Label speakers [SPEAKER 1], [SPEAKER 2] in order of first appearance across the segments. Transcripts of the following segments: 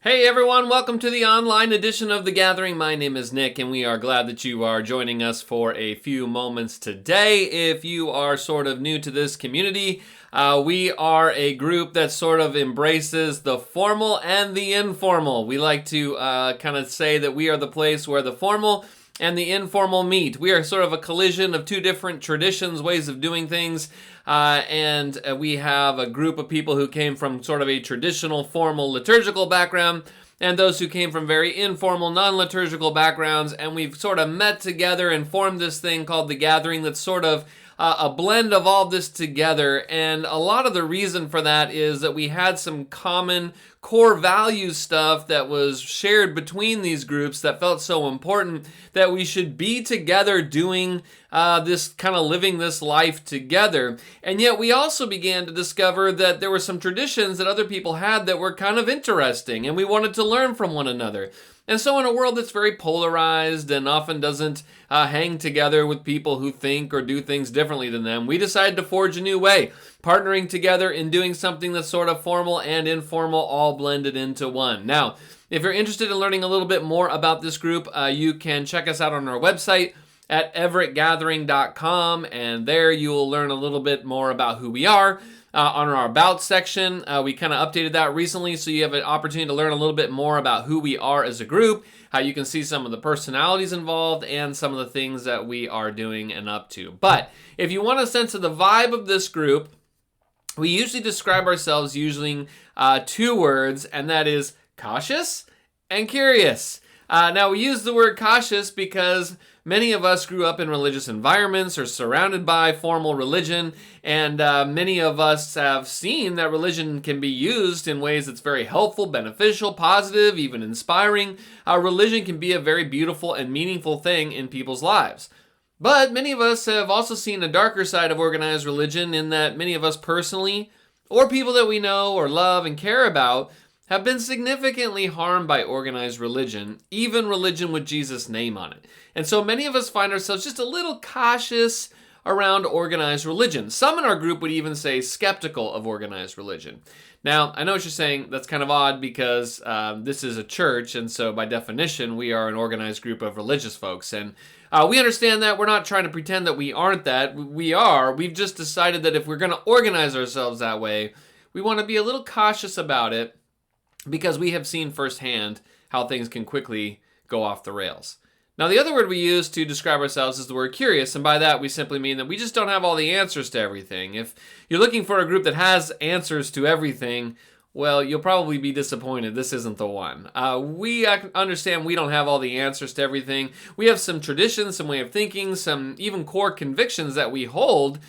[SPEAKER 1] Hey everyone, welcome to the online edition of The Gathering. My name is Nick, and we are glad that you are joining us for a few moments today. If you are sort of new to this community, we are a group that sort of embraces the formal and the informal. We like to kind of say that we are the place where the formal and the informal meet. We are sort of a collision of two different traditions, ways of doing things, and we have a group of people who came from sort of a traditional, formal, liturgical background, and those who came from very informal, non-liturgical backgrounds, and we've sort of met together and formed this thing called The Gathering that's sort of a blend of all this together. And a lot of the reason for that is that we had some common core value stuff that was shared between these groups that felt so important that we should be together doing this kind of living this life together. And yet we also began to discover that there were some traditions that other people had that were kind of interesting, and we wanted to learn from one another. And so in a world that's very polarized and often doesn't hang together with people who think or do things differently than them, we decided to forge a new way, partnering together in doing something that's sort of formal and informal all blended into one. Now, if you're interested in learning a little bit more about this group, you can check us out on our website at everettgathering.com, and there you will learn a little bit more about who we are. On our About section, we kind of updated that recently, so you have an opportunity to learn a little bit more about who we are as a group, how you can see some of the personalities involved, and some of the things that we are doing and up to. But if you want a sense of the vibe of this group, we usually describe ourselves using two words, and that is cautious and curious. Now, we use the word cautious because many of us grew up in religious environments or surrounded by formal religion, and many of us have seen that religion can be used in ways that's very helpful, beneficial, positive, even inspiring. Religion can be a very beautiful and meaningful thing in people's lives. But many of us have also seen a darker side of organized religion in that many of us personally, or people that we know or love and care about, have been significantly harmed by organized religion, even religion with Jesus' name on it. And so many of us find ourselves just a little cautious around organized religion. Some in our group would even say skeptical of organized religion. Now, I know what you're saying. That's kind of odd because this is a church, and so by definition, we are an organized group of religious folks. And we understand that. We're not trying to pretend that we aren't that. We are. We've just decided that if we're going to organize ourselves that way, we want to be a little cautious about it, because we have seen firsthand how things can quickly go off the rails. Now, the other word we use to describe ourselves is the word curious, and by that we simply mean that we just don't have all the answers to everything. If you're looking for a group that has answers to everything, well, you'll probably be disappointed. This isn't the one. We understand we don't have all the answers to everything. We have some traditions, some way of thinking, some even core convictions that we hold,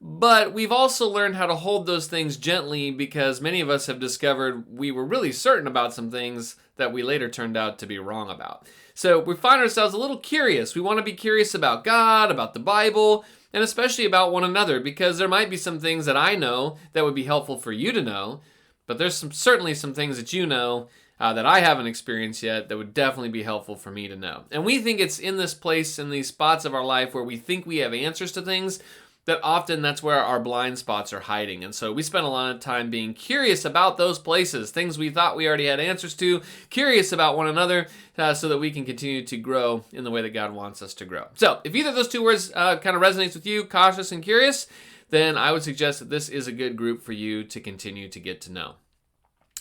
[SPEAKER 1] but we've also learned how to hold those things gently because many of us have discovered we were really certain about some things that we later turned out to be wrong about. So we find ourselves a little curious. We want to be curious about God, about the Bible, and especially about one another, because there might be some things that I know that would be helpful for you to know, but there's certainly some things that you know that I haven't experienced yet that would definitely be helpful for me to know. And we think it's in this place, in these spots of our life where we think we have answers to things, that often that's where our blind spots are hiding. And so we spend a lot of time being curious about those places, things we thought we already had answers to, curious about one another, so that we can continue to grow in the way that God wants us to grow. So if either of those two words kind of resonates with you, cautious and curious, then I would suggest that this is a good group for you to continue to get to know.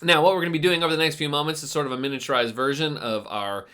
[SPEAKER 1] Now, what we're going to be doing over the next few moments is sort of a miniaturized version of our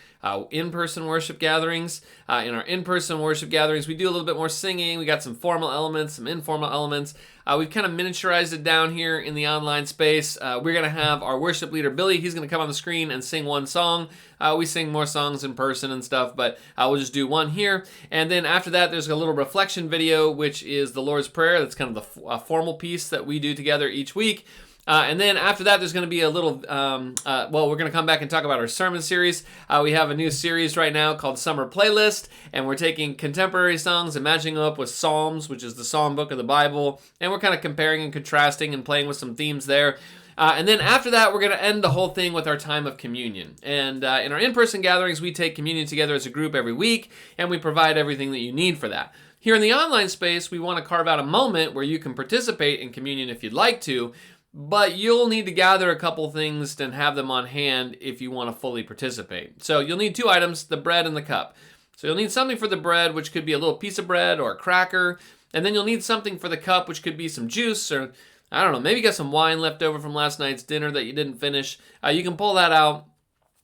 [SPEAKER 1] in-person worship gatherings. In our in-person worship gatherings, we do a little bit more singing. We got some formal elements, some informal elements. We've kind of miniaturized it down here in the online space. We're going to have our worship leader, Billy. He's going to come on the screen and sing one song. We sing more songs in person and stuff, but we'll just do one here. And then after that, there's a little reflection video, which is the Lord's Prayer. That's kind of the formal piece that we do together each week. And then after that, there's going to be a little, we're going to come back and talk about our sermon series. We have a new series right now called Summer Playlist, and we're taking contemporary songs and matching them up with Psalms, which is the Psalm book of the Bible, and we're kind of comparing and contrasting and playing with some themes there. And then after that, we're going to end the whole thing with our time of communion. And in our in-person gatherings, we take communion together as a group every week, and we provide everything that you need for that. Here in the online space, we want to carve out a moment where you can participate in communion if you'd like to, but you'll need to gather a couple things and have them on hand if you want to fully participate. So you'll need 2 items, the bread and the cup. So you'll need something for the bread, which could be a little piece of bread or a cracker, and then you'll need something for the cup, which could be some juice or, I don't know, maybe you got some wine left over from last night's dinner that you didn't finish. You can pull that out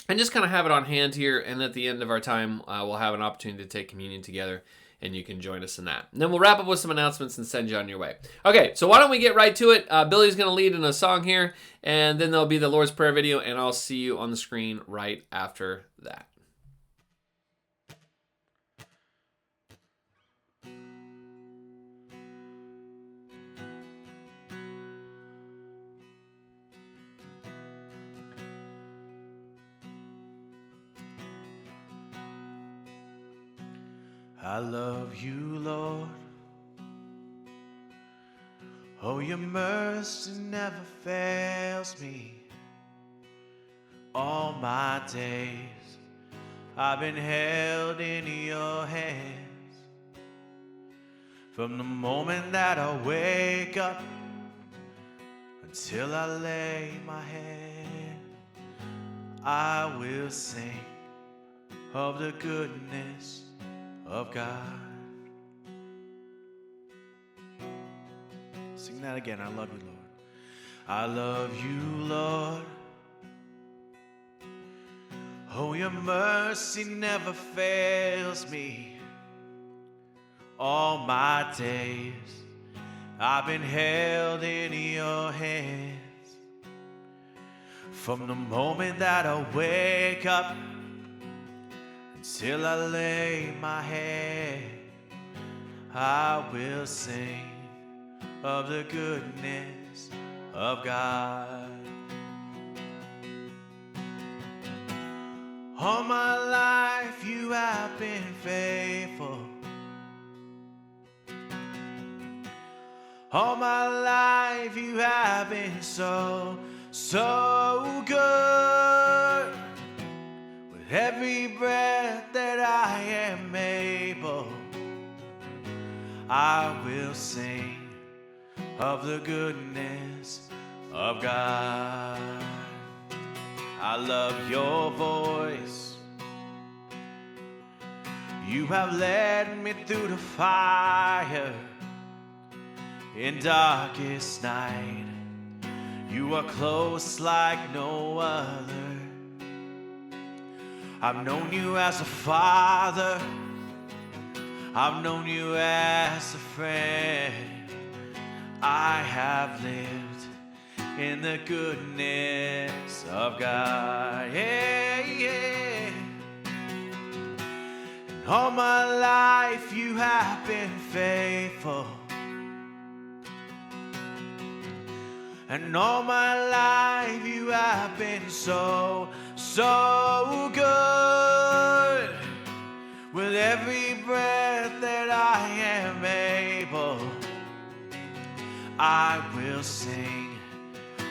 [SPEAKER 1] and just kind of have it on hand here, and at the end of our time, we'll have an opportunity to take communion together, and you can join us in that. And then we'll wrap up with some announcements and send you on your way. Okay, so why don't we get right to it? Billy's going to lead in a song here, and then there'll be the Lord's Prayer video, and I'll see you on the screen right after that.
[SPEAKER 2] I love you, Lord. Oh, your mercy never fails me. All my days I've been held in your hands. From the moment that I wake up until I lay my head, I will sing of the goodness of God. Sing that again. I love you, Lord. I love you, Lord. Oh, your mercy never fails me. All my days I've been held in your hands. From the moment that I wake up till I lay my head, I will sing of the goodness of God. All my life you have been faithful. All my life you have been so, so good. With every breath that I am able, I will sing of the goodness of God. I love your voice. You have led me through the fire in darkest night. You are close like no other. I've known you as a father. I've known you as a friend. I have lived in the goodness of God. Yeah, yeah. And all my life you have been faithful. And all my life you have been so, so good. With every breath that I am able, I will sing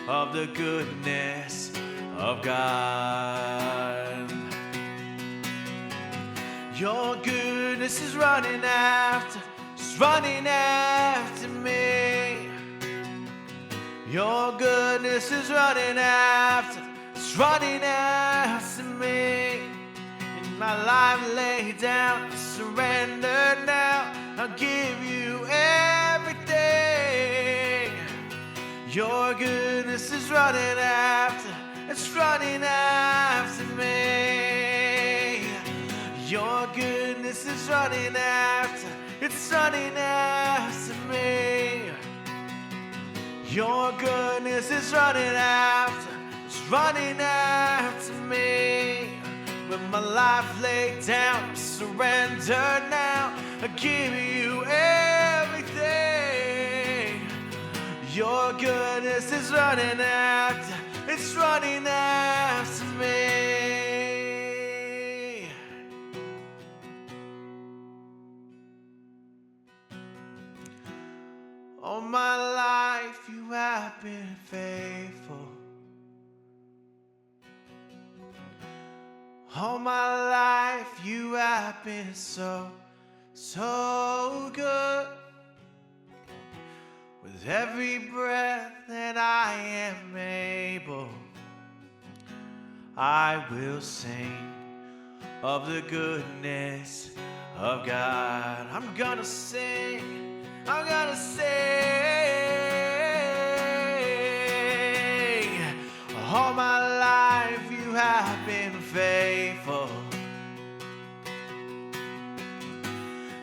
[SPEAKER 2] of the goodness of God. Your goodness is running after me. Your goodness is running after me. In my life laid down, surrender now. I'll give you everything. Your goodness is running after me. Your goodness is running after me. Your goodness is running after me. With my life laid down, surrender now. I give you everything. Your goodness is running after me. All my life you have been faithful. All my life you have been so, so good. With every breath that I am able, I will sing of the goodness of God. I'm gonna sing, I'm gonna sing. All my life you have been faithful,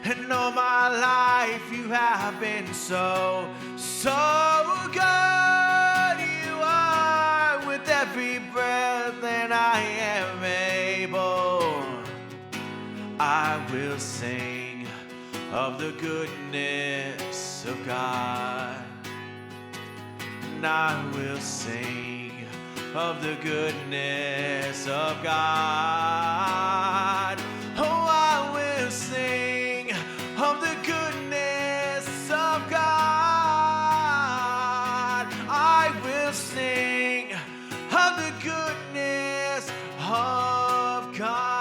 [SPEAKER 2] and all my life you have been so, so good. You are. With every breath that I am able, I will sing of the goodness of God. And I will sing of the goodness of God. Oh, I will sing of the goodness of God. I will sing of the goodness of God.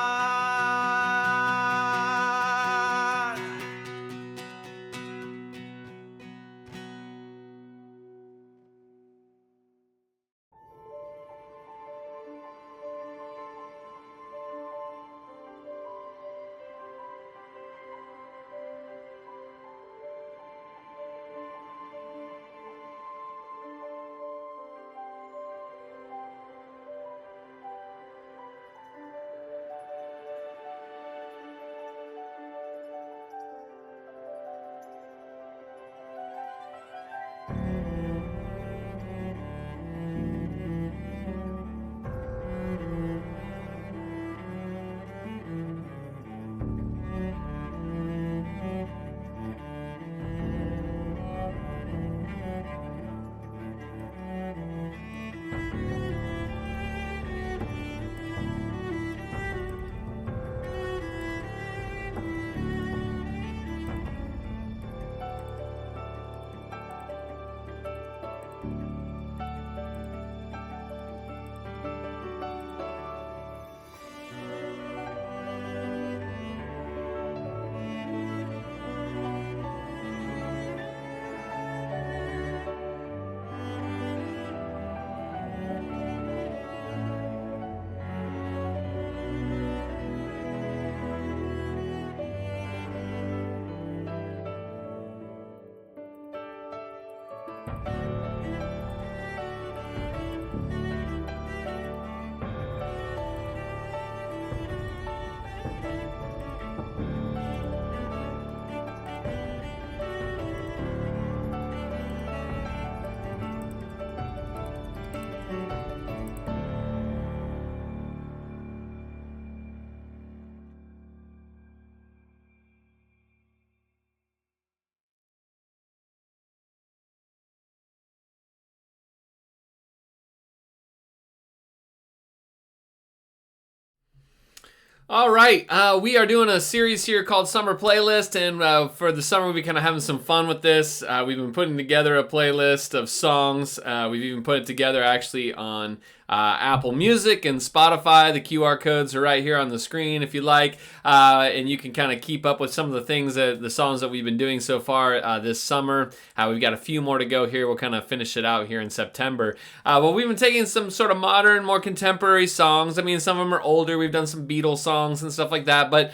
[SPEAKER 1] All right, we are doing a series here called Summer Playlist, and for the summer, we'll be kind of having some fun with this. We've been putting together a playlist of songs. We've even put it together actually on Apple Music and Spotify. The QR codes are right here on the screen if you like, and you can kind of keep up with some of the things the songs that we've been doing so far this summer. We've got a few more to go here. We'll kind of finish it out here in September. But we've been taking some sort of modern, more contemporary songs. I mean, some of them are older. We've done some Beatles songs and stuff like that, but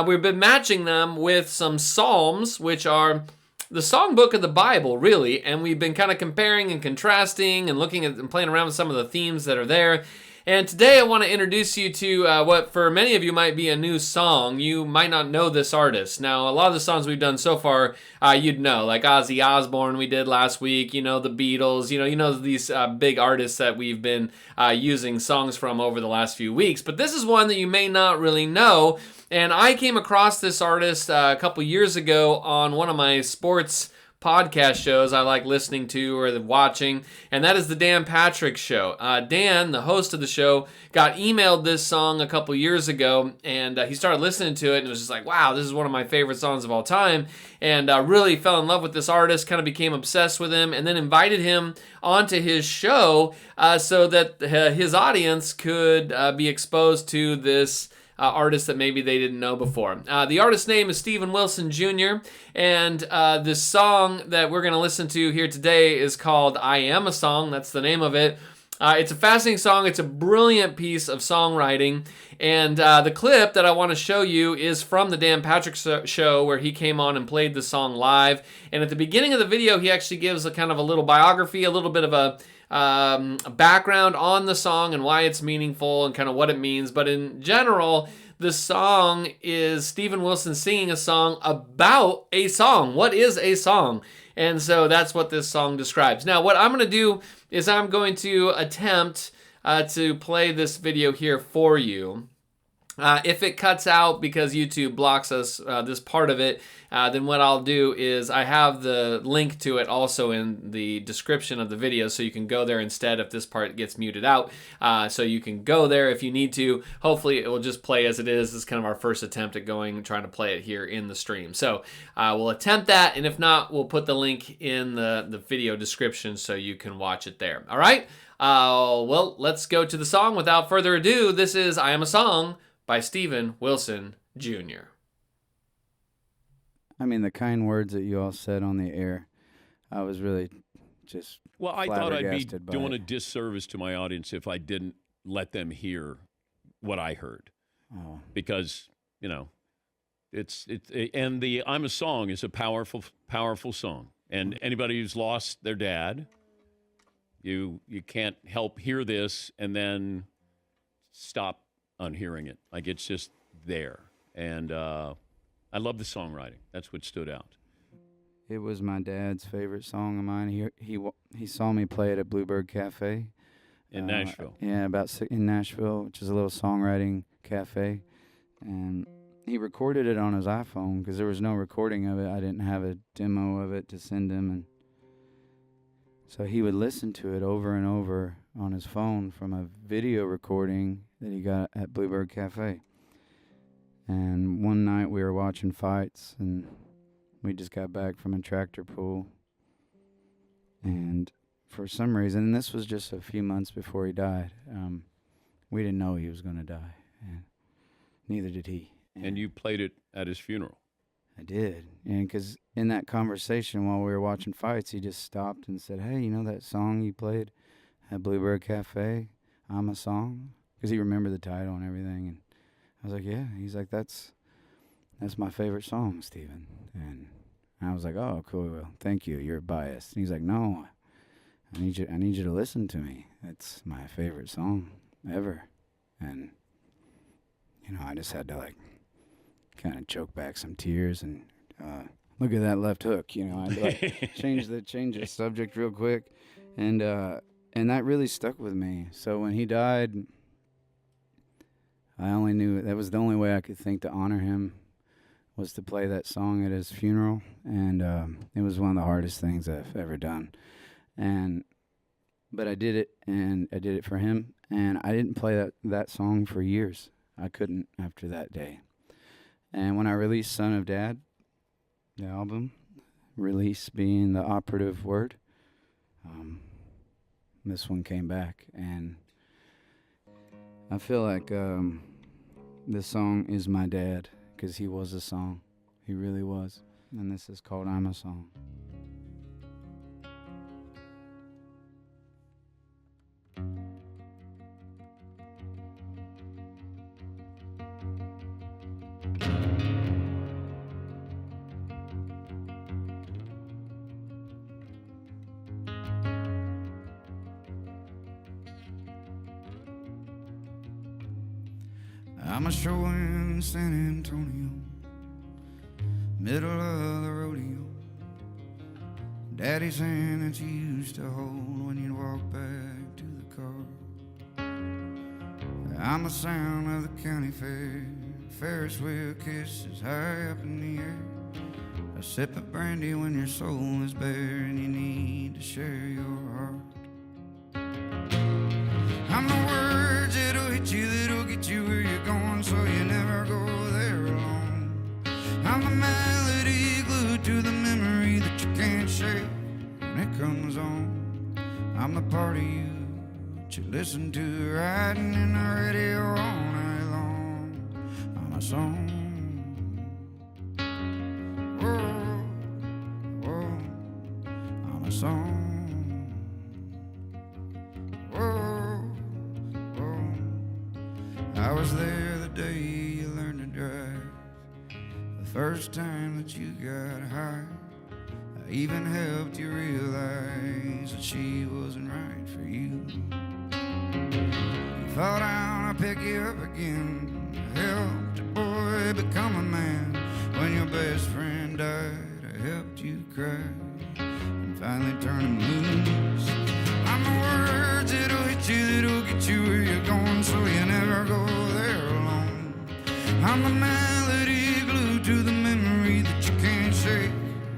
[SPEAKER 1] we've been matching them with some Psalms, which are the songbook of the Bible, really, and we've been kind of comparing and contrasting and looking at and playing around with some of the themes that are there. And today I want to introduce you to what for many of you might be a new song. You might not know this artist. Now, a lot of the songs we've done so far, you'd know, like Ozzy Osbourne we did last week, the Beatles, you know these big artists that we've been using songs from over the last few weeks. But this is one that you may not really know. And I came across this artist a couple years ago on one of my sports podcast shows I like listening to or watching, and that is the Dan Patrick Show. Dan, the host of the show, got emailed this song a couple years ago, and he started listening to it and was just like, wow, this is one of my favorite songs of all time, and really fell in love with this artist, kind of became obsessed with him, and then invited him onto his show so that his audience could be exposed to this artists that maybe they didn't know before. The artist's name is Steven Wilson Jr., and this song that we're going to listen to here today is called I Am a Song. That's the name of it. It's a fascinating song. It's a brilliant piece of songwriting. And the clip that I want to show you is from the Dan Patrick Show, where he came on and played the song live. And at the beginning of the video, he actually gives a kind of a little biography, a little bit of a background on the song and why it's meaningful and kind of what it means. But in general, the song is Steven Wilson singing a song about a song. What is a song? And so that's what this song describes. Now, what I'm going to do is I'm going to attempt to play this video here for you. If it cuts out because YouTube blocks us this part of it, then what I'll do is I have the link to it also in the description of the video, so you can go there instead if this part gets muted out. So you can go there if you need to. Hopefully it will just play as it is. This is kind of our first attempt at trying to play it here in the stream. So we'll attempt that, and if not, we'll put the link in the video description so you can watch it there. All right? Well, let's go to the song. Without further ado, this is I Am a Song by Steven Wilson Jr.
[SPEAKER 3] I mean, the kind words that you all said on the air, I was really just
[SPEAKER 4] Well, I thought I'd be
[SPEAKER 3] flabbergasted by
[SPEAKER 4] doing
[SPEAKER 3] it.
[SPEAKER 4] a disservice to my audience if I didn't let them hear what I heard,
[SPEAKER 3] Oh,
[SPEAKER 4] because and the "I'm a Song" is a powerful, powerful song, and anybody who's lost their dad, you can't help hear this and then stop unhearing it. Like, it's just there, and I love the songwriting. That's what stood out.
[SPEAKER 3] it was my dad's favorite song of mine. He saw me play it at Bluebird Cafe
[SPEAKER 4] In Nashville.
[SPEAKER 3] Yeah, in Nashville, which is a little songwriting cafe, and he recorded it on his iPhone because there was no recording of it. I didn't have a demo of it to send him, and so he would listen to it over and over on his phone from a video recording that he got at Bluebird Cafe. And one night we were watching fights, and we just got back from a tractor pull. And for some reason, and this was just a few months before he died, we didn't know he was going to die. And neither did he.
[SPEAKER 4] And you played it at his funeral.
[SPEAKER 3] I did. And because in that conversation while we were watching fights, he just stopped and said, "Hey, you know that song you played at Bluebird Cafe, I'm a Song?" Because he remembered the title and everything. And I was like, "Yeah." He's like, that's my favorite song, Steven." And I was like, "Oh, cool. Well, thank you. You're biased." And he's like, "No, I need you to listen to me. It's my favorite song ever." And, I just had to, kind of choke back some tears and look at that left hook. I'd change the subject real quick. And that really stuck with me. So when he died, I only knew that was the only way I could think to honor him was to play that song at his funeral. And it was one of the hardest things I've ever done. But I did it, and I did it for him. And I didn't play that song for years. I couldn't after that day. And when I released Son of Dad, the album, release being the operative word, this one came back. And I feel like this song is my dad, because he was a song. He really was. And this is called I'm a Song. I'm a show in San Antonio, middle of the rodeo. Daddy's hand that you used to hold when you'd walk back to the car. I'm the sound of the county fair, Ferris wheel kisses high up in the air. A sip of brandy when your soul is bare and you need to share your heart. I'm the words that'll hit you, that'll get you where you're going, so you never go there alone. I'm the melody glued to the memory that you can't shake when it comes on. I'm the part of you that you listen to riding in the radio all night long. a song. Whoa, whoa, I'm a song. Whoa, whoa. I was there the day you learned to drive, the first time that you got high. I even helped you realize that she wasn't right for you. You fall down, I pick you up again. I helped a boy become a man. When your best friend died, I helped you cry and finally turn him loose. I'm the words that'll hit you, that'll get you where you're going, so you never go there alone. I'm the melody glued to the memory that you can't shake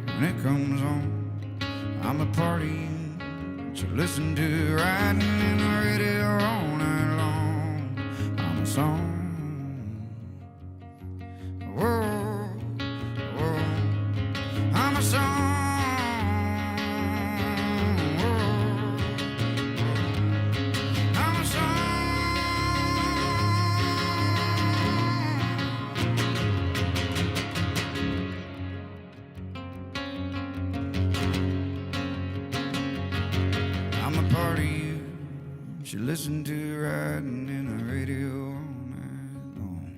[SPEAKER 3] when it comes on. I'm the party that you listen to riding in the radio all night long. I'm a song. Whoa, whoa, I'm a song. Whoa, whoa, I'm a song. I'm a part of you she listened to riding in the radio all night long.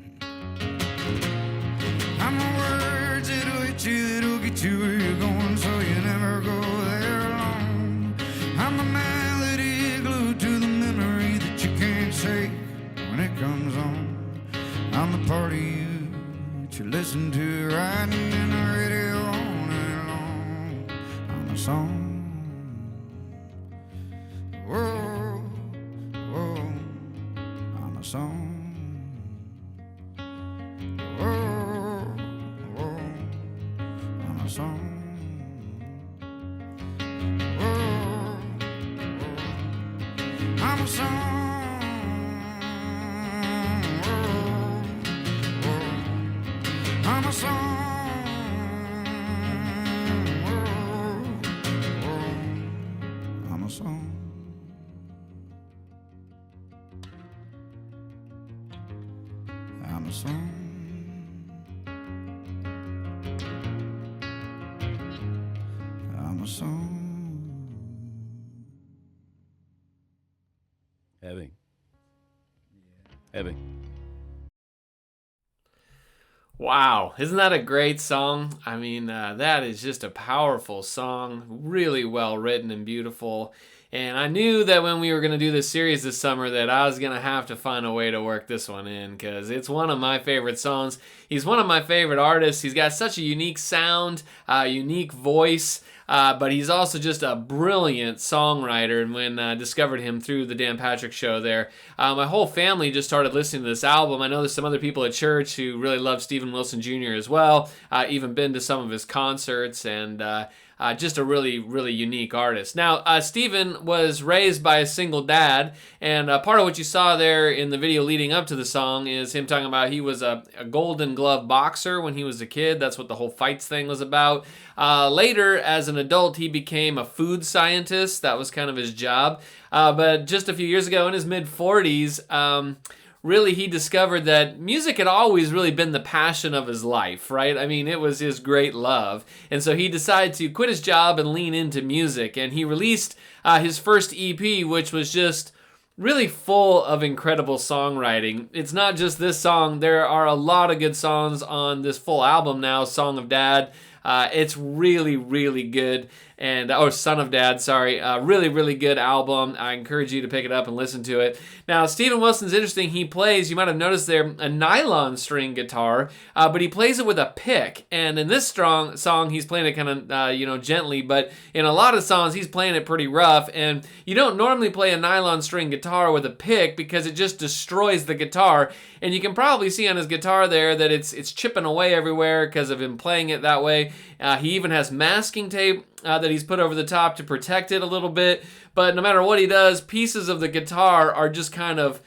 [SPEAKER 3] I'm the words that'll hit you, that'll get you where you're going, so you never go there alone. I'm the melody glued to the memory that you can't shake when it comes on. I'm the part of you that you listen to riding in the radio all night long. I'm a song. Whoa, whoa, I'm a song. Whoa, whoa, I'm a song. Whoa, whoa, I'm a song. Whoa, whoa, I'm a song. Whoa, whoa, I'm a song. I'm a song. I'm a song.
[SPEAKER 4] Heavy. Heavy.
[SPEAKER 1] Wow, isn't that a great song? I mean, that is just a powerful song, really well written and beautiful. And I knew that when we were going to do this series this summer that I was going to have to find a way to work this one in because it's one of my favorite songs. He's one of my favorite artists. He's got such a unique sound, unique voice, but he's also just a brilliant songwriter. And when I discovered him through the Dan Patrick Show there, my whole family just started listening to this album. I know there's some other people at church who really love Steven Wilson Jr. as well, even been to some of his concerts, and just a really, really unique artist. Now, Steven was raised by a single dad, and part of what you saw there in the video leading up to the song is him talking about he was a Golden Glove boxer when he was a kid. That's what the whole fights thing was about. Later, as an adult, he became a food scientist. That was kind of his job. But just a few years ago, in his mid-40s, really he discovered that music had always really been the passion of his life, right? I mean, it was his great love. And so he decided to quit his job and lean into music. And he released his first EP, which was just really full of incredible songwriting. It's not just this song. There are a lot of good songs on this full album now, Song of Dad. It's really, really good. And Son of Dad, sorry. Really, really good album. I encourage you to pick it up and listen to it. Now, Steven Wilson's interesting. He plays, you might have noticed there, a nylon string guitar, but he plays it with a pick. And in this song, he's playing it kind of, gently, but in a lot of songs, he's playing it pretty rough. And you don't normally play a nylon string guitar with a pick because it just destroys the guitar. And you can probably see on his guitar there that it's chipping away everywhere because of him playing it that way. He even has masking tape that he's put over the top to protect it a little bit. But no matter what he does, pieces of the guitar are just kind of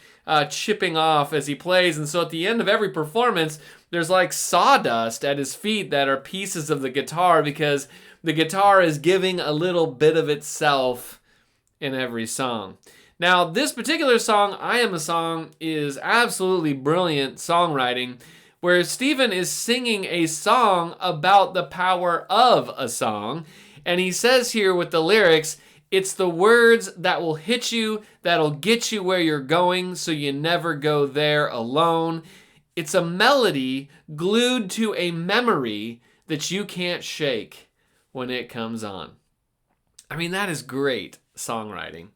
[SPEAKER 1] chipping off as he plays. And so at the end of every performance, there's like sawdust at his feet that are pieces of the guitar because the guitar is giving a little bit of itself in every song. Now, this particular song, I Am a Song, is absolutely brilliant songwriting, where Stephen is singing a song about the power of a song. And he says here with the lyrics, it's the words that will hit you, that'll get you where you're going, so you never go there alone. It's a melody glued to a memory that you can't shake when it comes on. I mean, that is great songwriting.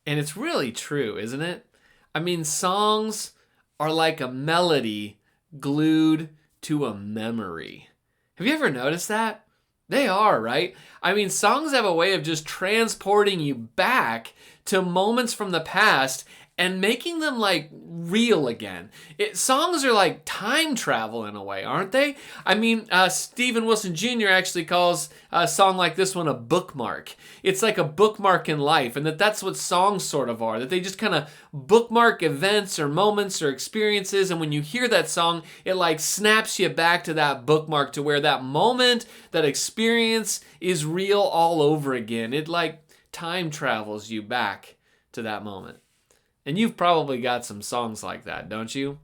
[SPEAKER 1] And it's really true, isn't it? I mean, songs are like a melody glued to a memory. Have you ever noticed that? They are, right? I mean, songs have a way of just transporting you back to moments from the past and making them like real again. Songs are like time travel in a way, aren't they? I mean, Stephen Wilson Jr. actually calls a song like this one a bookmark. It's like a bookmark in life, and that's what songs sort of are, that they just kind of bookmark events or moments or experiences, and when you hear that song, it like snaps you back to that bookmark, to where that moment, that experience is real all over again. It like time travels you back to that moment. And you've probably got some songs like that, don't you?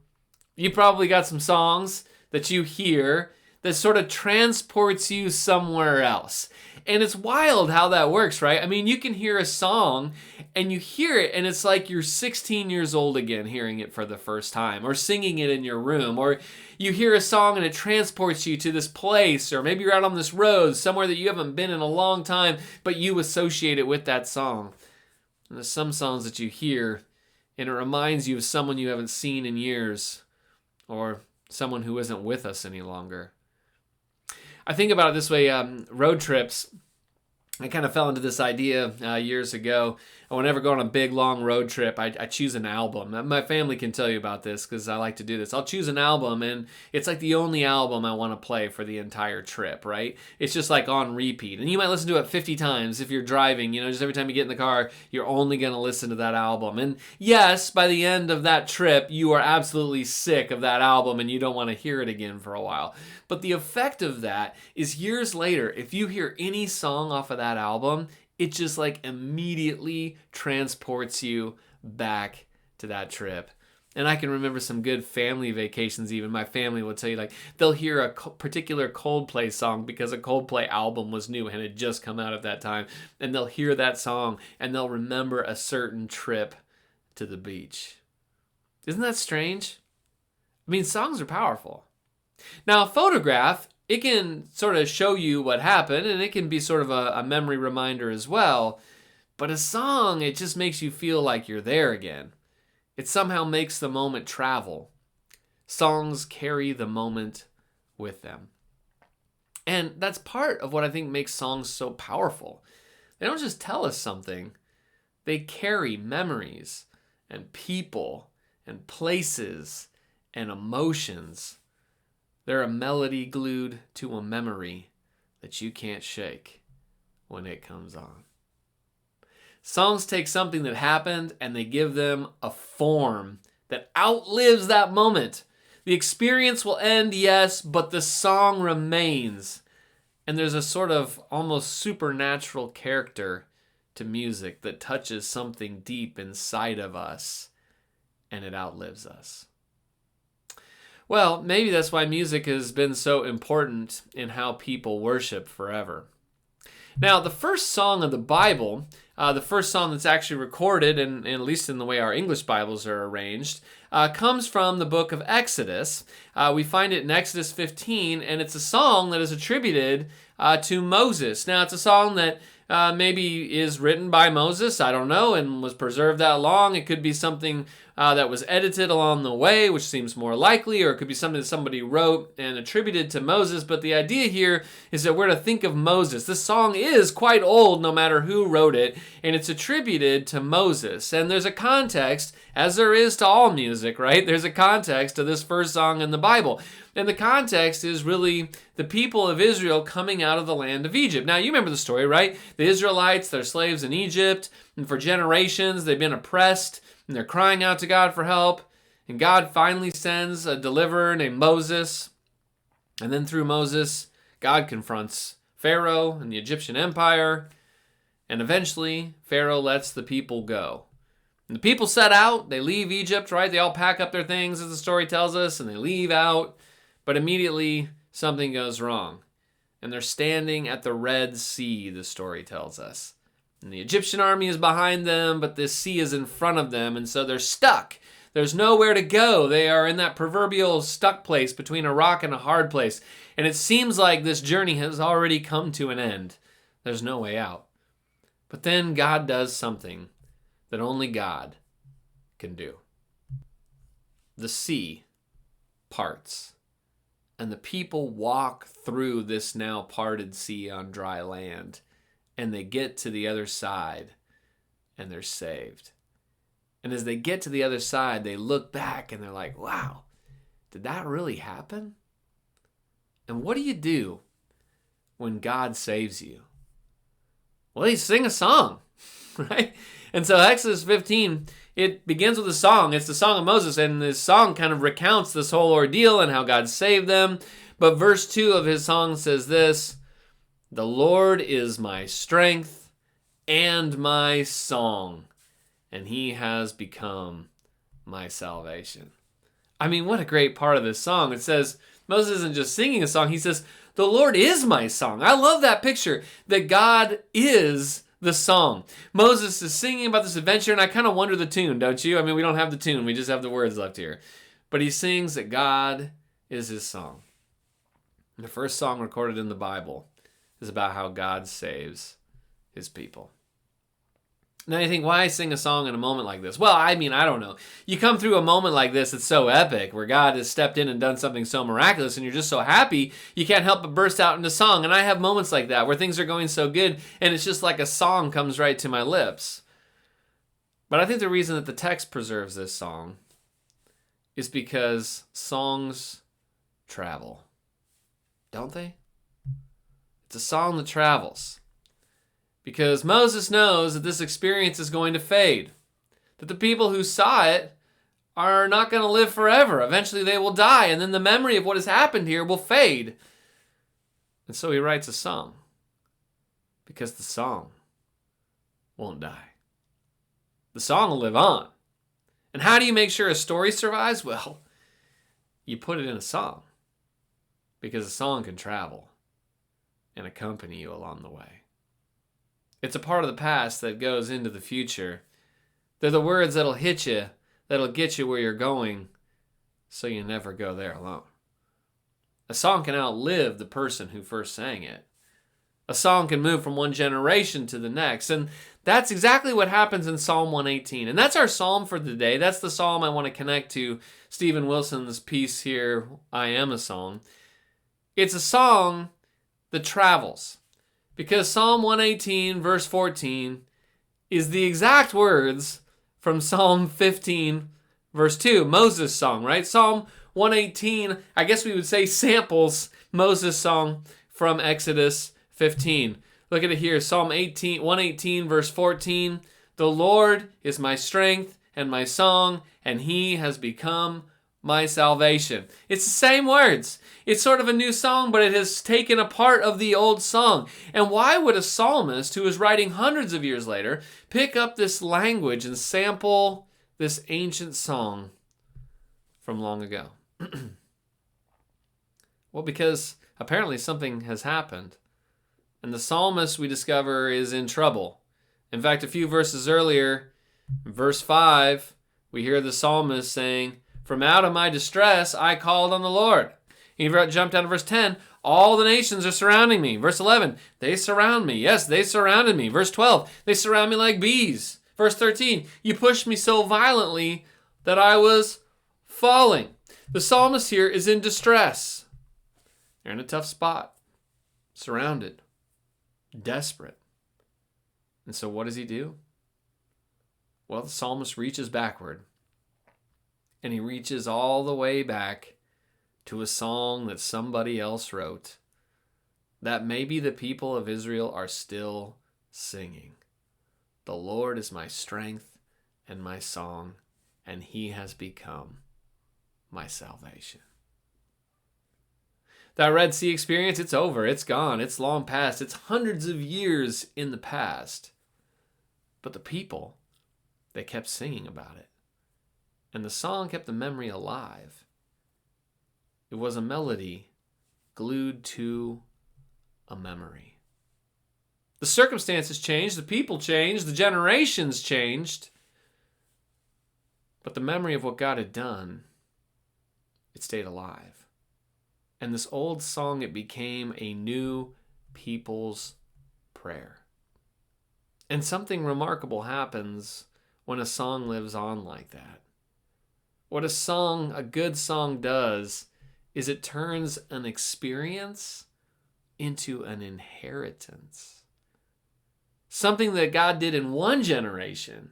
[SPEAKER 1] You probably got some songs that you hear that sort of transports you somewhere else. And it's wild how that works, right? I mean, you can hear a song and you hear it and it's like you're 16 years old again hearing it for the first time, or singing it in your room, or you hear a song and it transports you to this place, or maybe you're out on this road somewhere that you haven't been in a long time, but you associate it with that song. And there's some songs that you hear and it reminds you of someone you haven't seen in years, or someone who isn't with us any longer. I think about it this way, road trips. I kind of fell into this idea years ago. Whenever I go on a big, long road trip, I choose an album. My family can tell you about this because I like to do this. I'll choose an album, and it's like the only album I want to play for the entire trip, right? It's just like on repeat. And you might listen to it 50 times if you're driving. You know, just every time you get in the car, you're only going to listen to that album. And yes, by the end of that trip, you are absolutely sick of that album, and you don't want to hear it again for a while. But the effect of that is years later, if you hear any song off of that album, it just like immediately transports you back to that trip. And I can remember some good family vacations even. My family will tell you, like, they'll hear a particular Coldplay song because a Coldplay album was new and had just come out at that time. And they'll hear that song and they'll remember a certain trip to the beach. Isn't that strange? I mean, songs are powerful. Now, a photograph, it can sort of show you what happened, and it can be sort of a memory reminder as well. But a song, it just makes you feel like you're there again. It somehow makes the moment travel. Songs carry the moment with them. And that's part of what I think makes songs so powerful. They don't just tell us something. They carry memories and people and places and emotions. They're a melody glued to a memory that you can't shake when it comes on. Songs take something that happened and they give them a form that outlives that moment. The experience will end, yes, but the song remains. And there's a sort of almost supernatural character to music that touches something deep inside of us, and it outlives us. Well, maybe that's why music has been so important in how people worship forever. Now, the first song of the Bible, the first song that's actually recorded, and at least in the way our English Bibles are arranged, comes from the book of Exodus. We find it in Exodus 15, and it's a song that is attributed to Moses. Now, it's a song that maybe is written by Moses, I don't know, and was preserved that long. It could be something that was edited along the way, which seems more likely, or it could be something that somebody wrote and attributed to Moses. But the idea here is that we're to think of Moses. This song is quite old, no matter who wrote it, and it's attributed to Moses. And there's a context, as there is to all music, right? There's a context to this first song in the Bible. And the context is really the people of Israel coming out of the land of Egypt. Now, you remember the story, right? The Israelites, they're slaves in Egypt, and for generations they've been oppressed, and they're crying out to God for help. And God finally sends a deliverer named Moses. And then through Moses, God confronts Pharaoh and the Egyptian empire. And eventually, Pharaoh lets the people go. And the people set out. They leave Egypt, right? They all pack up their things, as the story tells us, and they leave out. But immediately something goes wrong. And they're standing at the Red Sea, the story tells us. And the Egyptian army is behind them, but this sea is in front of them, and so they're stuck. There's nowhere to go. They are in that proverbial stuck place between a rock and a hard place. And it seems like this journey has already come to an end. There's no way out. But then God does something that only God can do. The sea parts, and the people walk through this now parted sea on dry land, and they get to the other side, and they're saved. And as they get to the other side, they look back and they're like, wow, did that really happen? And what do you do when God saves you? Well, you sing a song, right? And so Exodus 15, it begins with a song. It's the song of Moses, and this song kind of recounts this whole ordeal and how God saved them. But verse 2 of his song says this: "The Lord is my strength and my song, and he has become my salvation." I mean, what a great part of this song. It says, Moses isn't just singing a song, he says, the Lord is my song. I love that picture, that God is the song. Moses is singing about this adventure, and I kind of wonder the tune, don't you? I mean, we don't have the tune, we just have the words left here. But he sings that God is his song. And the first song recorded in the Bible is about how God saves his people. Now you think, why sing a song in a moment like this? Well, I mean, I don't know. You come through a moment like this, it's so epic, where God has stepped in and done something so miraculous, and you're just so happy, you can't help but burst out into song. And I have moments like that, where things are going so good, and it's just like a song comes right to my lips. But I think the reason that the text preserves this song is because songs travel. Don't they? It's a song that travels. Because Moses knows that this experience is going to fade. That the people who saw it are not going to live forever. Eventually they will die, and then the memory of what has happened here will fade. And so he writes a song. Because the song won't die. The song will live on. And how do you make sure a story survives? Well, you put it in a song. Because a song can travel and accompany you along the way. It's a part of the past that goes into the future. They're the words that'll hit you, that'll get you where you're going, so you never go there alone. A song can outlive the person who first sang it. A song can move from one generation to the next, and that's exactly what happens in Psalm 118. And that's our psalm for the day. That's the psalm I want to connect to Stephen Wilson's piece here, I Am a Song. It's a song that travels. Because Psalm 118, verse 14, is the exact words from Psalm 15, verse 2, Moses' song, right? Psalm 118, I guess we would say, samples Moses' song from Exodus 15. Look at it here, Psalm 118, verse 14, "The Lord is my strength and my song, and he has become my salvation." It's the same words. It's sort of a new song, but it has taken a part of the old song. And why would a psalmist who is writing hundreds of years later pick up this language and sample this ancient song from long ago? Well, because apparently something has happened. And the psalmist, we discover, is in trouble. In fact, a few verses earlier, in verse 5, we hear the psalmist saying, "From out of my distress, I called on the Lord." He jumped down to verse 10. "All the nations are surrounding me." Verse 11, "They surround me." Yes, they surrounded me. Verse 12, "They surround me like bees." Verse 13, "You pushed me so violently that I was falling." The psalmist here is in distress. They're in a tough spot. Surrounded. Desperate. And so what does he do? Well, the psalmist reaches backward. And he reaches all the way back to a song that somebody else wrote that maybe the people of Israel are still singing. "The Lord is my strength and my song, and he has become my salvation." That Red Sea experience, it's over, it's gone, it's long past, it's hundreds of years in the past. But the people, they kept singing about it. And the song kept the memory alive. It was a melody glued to a memory. The circumstances changed, the people changed, the generations changed, but the memory of what God had done, it stayed alive. And this old song, it became a new people's prayer. And something remarkable happens when a song lives on like that. What a good song does is it turns an experience into an inheritance. Something that God did in one generation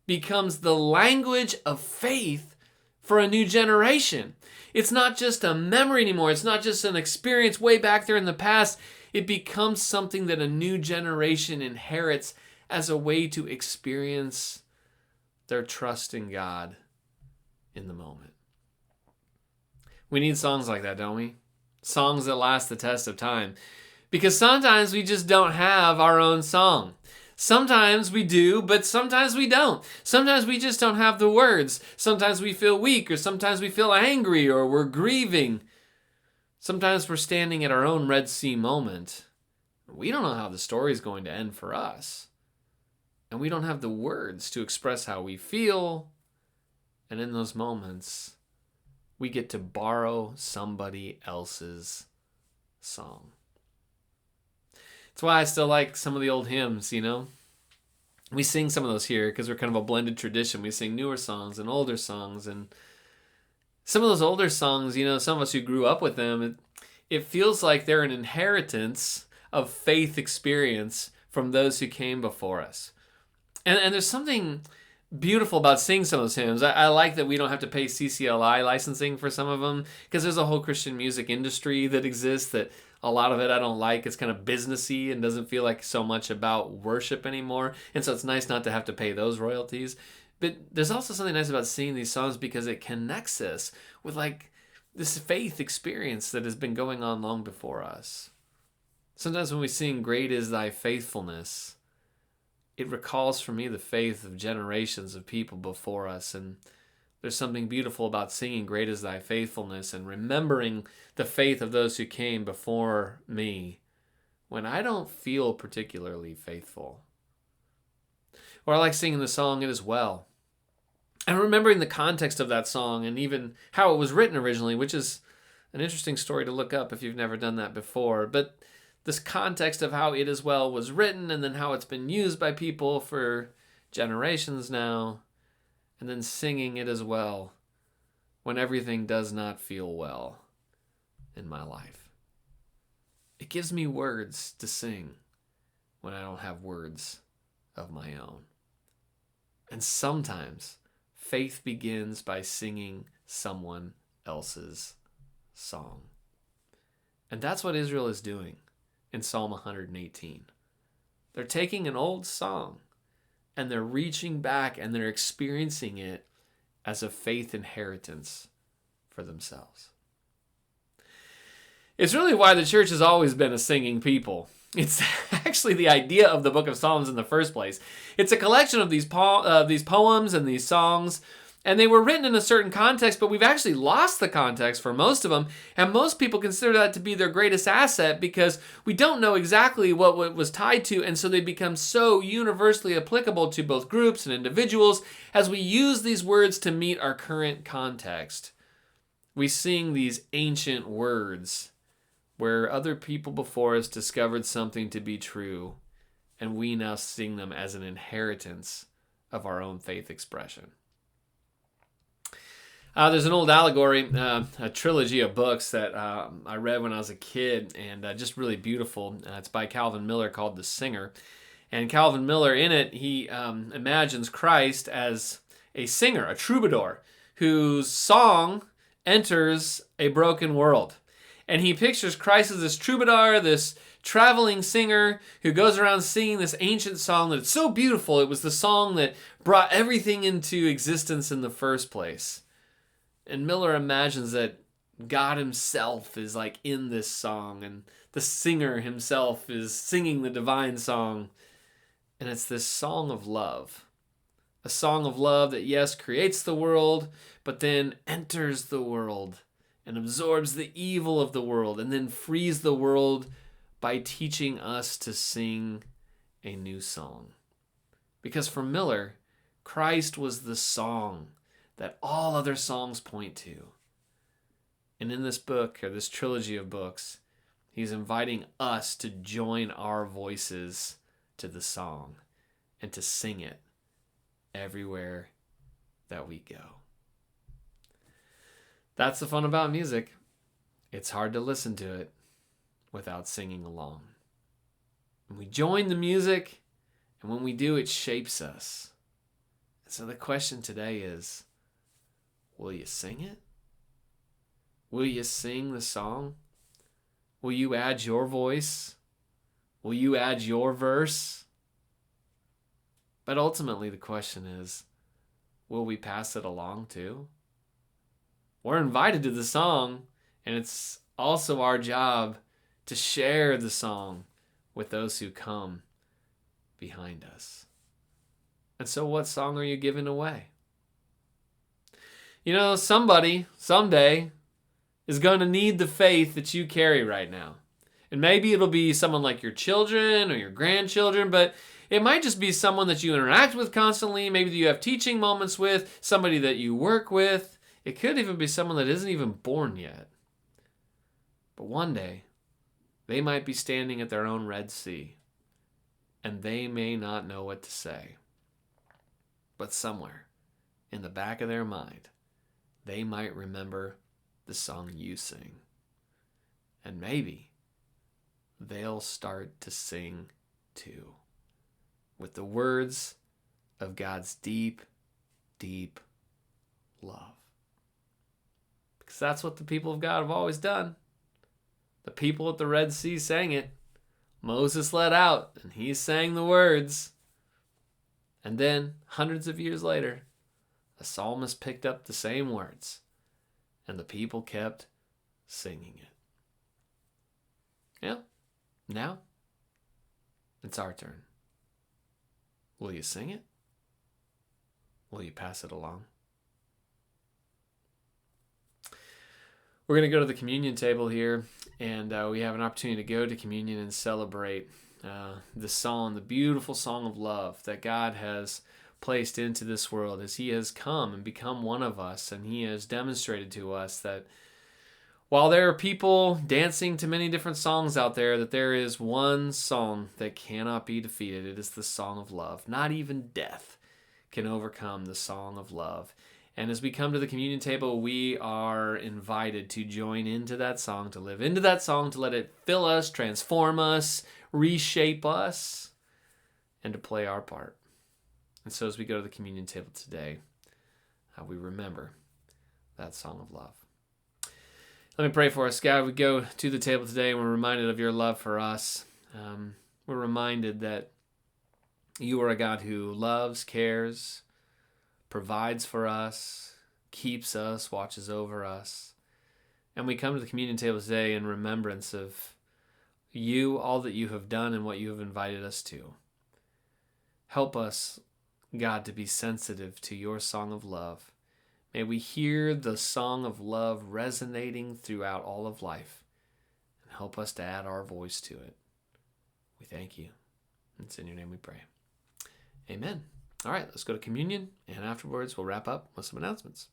[SPEAKER 1] becomes the language of faith for a new generation. It's not just a memory anymore. It's not just an experience way back there in the past. It becomes something that a new generation inherits as a way to experience their trust in God in the moment. We need songs like that, don't we? Songs that last the test of time. Because sometimes we just don't have our own song. Sometimes we do, but sometimes we don't. Sometimes we just don't have the words. Sometimes we feel weak, or sometimes we feel angry, or we're grieving. Sometimes we're standing at our own Red Sea moment. We don't know how the story is going to end for us. And we don't have the words to express how we feel. And in those moments, we get to borrow somebody else's song. That's why I still like some of the old hymns, you know. We sing some of those here because we're kind of a blended tradition. We sing newer songs and older songs. And some of those older songs, you know, some of us who grew up with them, it feels like they're an inheritance of faith experience from those who came before us. And there's something beautiful about singing some of those hymns. I like that we don't have to pay CCLI licensing for some of them, because there's a whole Christian music industry that exists that a lot of it I don't like. It's kind of businessy and doesn't feel like so much about worship anymore. And so it's nice not to have to pay those royalties. But there's also something nice about singing these songs because it connects us with like this faith experience that has been going on long before us. Sometimes when we sing "Great is Thy Faithfulness," it recalls for me the faith of generations of people before us. And there's something beautiful about singing "Great is Thy Faithfulness" and remembering the faith of those who came before me when I don't feel particularly faithful. Or I like singing the song "It Is Well," and remembering the context of that song and even how it was written originally, which is an interesting story to look up if you've never done that before. But this context of how "It Is Well" was written, and then how it's been used by people for generations now, and then singing "It Is Well" when everything does not feel well in my life. It gives me words to sing when I don't have words of my own. And sometimes faith begins by singing someone else's song. And that's what Israel is doing in Psalm 118. They're taking an old song and they're reaching back and they're experiencing it as a faith inheritance for themselves. It's really why the church has always been a singing people. It's actually the idea of the book of Psalms in the first place. It's a collection of these poems and these songs, and they were written in a certain context, but we've actually lost the context for most of them, and most people consider that to be their greatest asset because we don't know exactly what it was tied to, and so they become so universally applicable to both groups and individuals as we use these words to meet our current context. We sing these ancient words where other people before us discovered something to be true, and we now sing them as an inheritance of our own faith expression. There's an old allegory, a trilogy of books that I read when I was a kid, and just really beautiful. It's by Calvin Miller, called The Singer. And Calvin Miller, in it, he imagines Christ as a singer, a troubadour, whose song enters a broken world. And he pictures Christ as this troubadour, this traveling singer who goes around singing this ancient song that's so beautiful. It was the song that brought everything into existence in the first place. And Miller imagines that God himself is like in this song, and the singer himself is singing the divine song. And it's this song of love. A song of love that, yes, creates the world, but then enters the world and absorbs the evil of the world and then frees the world by teaching us to sing a new song. Because for Miller, Christ was the song that all other songs point to. And in this book, or this trilogy of books, he's inviting us to join our voices to the song and to sing it everywhere that we go. That's the fun about music. It's hard to listen to it without singing along. And we join the music, and when we do, it shapes us. And so the question today is, will you sing it? Will you sing the song? Will you add your voice? Will you add your verse? But ultimately the question is, will we pass it along too? We're invited to the song, and it's also our job to share the song with those who come behind us. And so what song are you giving away? You know, somebody, someday, is going to need the faith that you carry right now. And maybe it'll be someone like your children or your grandchildren, but it might just be someone that you interact with constantly, maybe that you have teaching moments with, somebody that you work with. It could even be someone that isn't even born yet. But one day, they might be standing at their own Red Sea, and they may not know what to say. But somewhere in the back of their mind, they might remember the song you sing. And maybe they'll start to sing too, with the words of God's deep, deep love. Because that's what the people of God have always done. The people at the Red Sea sang it. Moses led out, and he sang the words. And then, hundreds of years later, the psalmist picked up the same words, and the people kept singing it. Yeah, now it's our turn. Will you sing it? Will you pass it along? We're going to go to the communion table here, and we have an opportunity to go to communion and celebrate the song, the beautiful song of love that God has placed into this world as he has come and become one of us, and he has demonstrated to us that while there are people dancing to many different songs out there, that there is one song that cannot be defeated. It is the song of love. Not even death can overcome the song of love. And as we come to the communion table, we are invited to join into that song, to live into that song, to let it fill us, transform us, reshape us, and to play our part. And so as we go to the communion table today, we remember that song of love. Let me pray for us. God, we go to the table today and we're reminded of your love for us. We're reminded that you are a God who loves, cares, provides for us, keeps us, watches over us. And we come to the communion table today in remembrance of you, all that you have done and what you have invited us to. Help us, God, to be sensitive to your song of love. May we hear the song of love resonating throughout all of life, and help us to add our voice to it. We thank you. It's in your name we pray. Amen. All right, let's go to communion, and afterwards we'll wrap up with some announcements.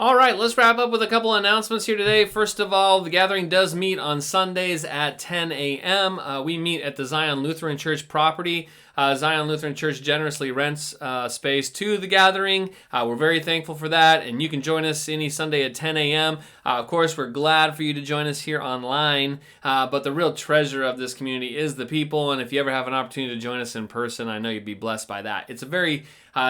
[SPEAKER 1] All right, let's wrap up with a couple announcements here today. First of all, the gathering does meet on Sundays at 10 a.m. We meet at the Zion Lutheran Church property. Zion Lutheran Church generously rents space to the gathering. We're very thankful for that, and you can join us any Sunday at 10 a.m. Of course, we're glad for you to join us here online, but the real treasure of this community is the people, and if you ever have an opportunity to join us in person, I know you'd be blessed by that. It's a very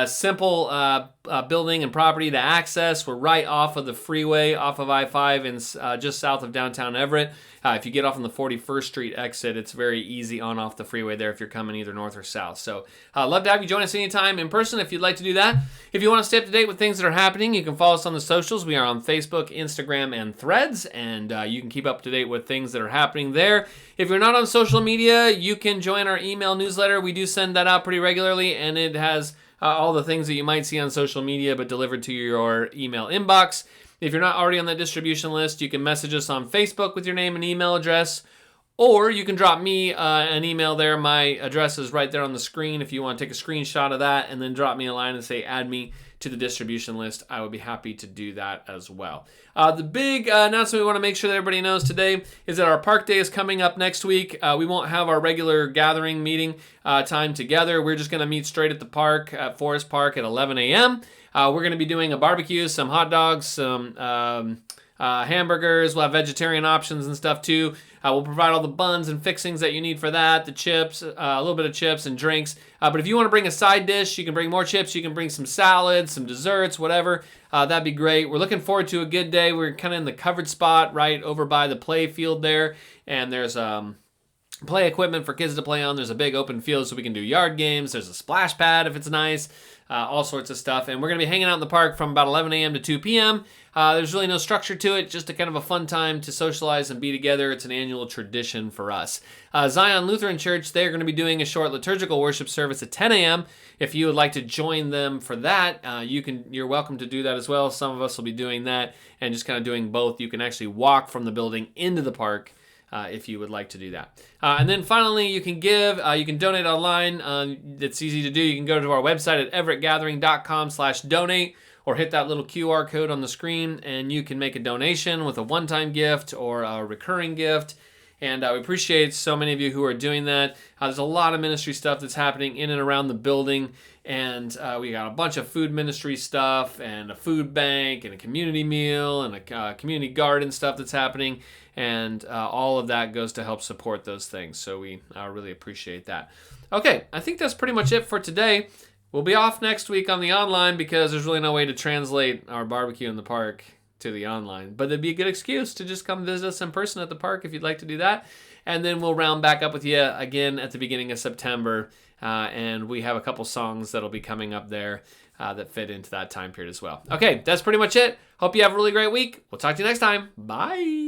[SPEAKER 1] simple building and property to access. We're right off of the freeway, off of I-5 and just south of downtown Everett. If you get off on the 41st Street exit, it's very easy on off the freeway there if you're coming either north or south. So love to have you join us anytime in person if you'd like to do that. If you want to stay up to date with things that are happening, you can follow us on the socials. We are on Facebook, Instagram, and Threads, and you can keep up to date with things that are happening there. If you're not on social media, you can join our email newsletter. We do send that out pretty regularly, and it has all the things that you might see on social media, but delivered to your email inbox. If you're not already on that distribution list, you can message us on Facebook with your name and email address, or you can drop me an email there. My address is right there on the screen. If you want to take a screenshot of that and then drop me a line and say, add me to the distribution list, I would be happy to do that as well. The big announcement we want to make sure that everybody knows today is that our park day is coming up next week. We won't have our regular gathering meeting time together. We're just going to meet straight at the park at Forest Park at 11 a.m. We're going to be doing a barbecue, some hot dogs, some hamburgers. We'll have vegetarian options and stuff too. We'll provide all the buns and fixings that you need for that, the chips, a little bit of chips and drinks. But if you want to bring a side dish, you can bring more chips, you can bring some salads, some desserts, whatever. That'd be great. We're looking forward to a good day. We're kind of in the covered spot right over by the play field there, and there's play equipment for kids to play on. There's a big open field so we can do yard games. There's a splash pad if it's nice. All sorts of stuff. And we're going to be hanging out in the park from about 11 a.m. to 2 p.m. There's really no structure to it, just a kind of a fun time to socialize and be together. It's an annual tradition for us. Zion Lutheran Church, they're going to be doing a short liturgical worship service at 10 a.m. If you would like to join them for that, you're welcome to do that as well. Some of us will be doing that and just kind of doing both. You can actually walk from the building into the park if you would like to do that. And then finally, you can give, you can donate online. It's easy to do. You can go to our website at everettgathering.com/donate or hit that little QR code on the screen and you can make a donation with a one-time gift or a recurring gift. And we appreciate so many of you who are doing that. There's a lot of ministry stuff that's happening in and around the building. And we got a bunch of food ministry stuff and a food bank and a community meal and a community garden stuff that's happening. And all of that goes to help support those things. So we really appreciate that. Okay, I think that's pretty much it for today. We'll be off next week on the online because there's really no way to translate our barbecue in the park to the online. But it'd be a good excuse to just come visit us in person at the park if you'd like to do that. And then we'll round back up with you again at the beginning of September. And we have a couple songs that'll be coming up there that fit into that time period as well. Okay, that's pretty much it. Hope you have a really great week. We'll talk to you next time. Bye.